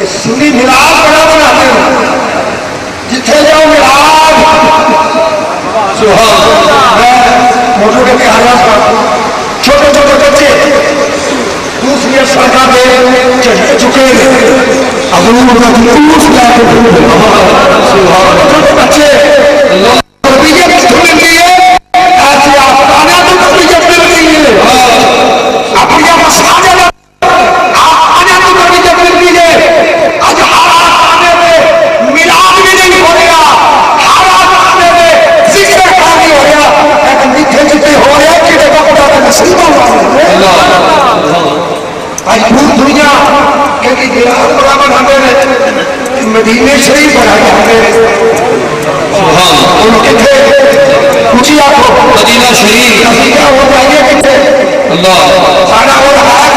سنی ملاد بڑا بناتے ہیں، جتھے جاؤ ملاد موضوع کے خیالات پر چھوٹے چھوٹے بچے دوسری سڑکوں پہ چڑھ چکے ہیں، چھوٹے بچے تربیت مل گئی ہے، ایسے آفغانہ تو تربیت مل گئی ہے، اپنی مساجد آفغانہ تو تربیت مل گئی ہے، آج ہر آفغانہ میں ملاد بھی نہیں ہو رہا، ہر آفغانہ میں ذکر کا نہیں ہو رہا، لیکن جتنے جتنے ہو رہا ہے کہ وقت آتا نصیب ہوا ہے آج پوری دنیا کہ ملاد بڑا بناتے ہیں، مدینے شریف بنا جاتے ہیں، ان کتنے اونچی آنکھوں مدینہ شریف نتیجہ ہو جائیے کتنے اللہ سارا ہو رہا ہے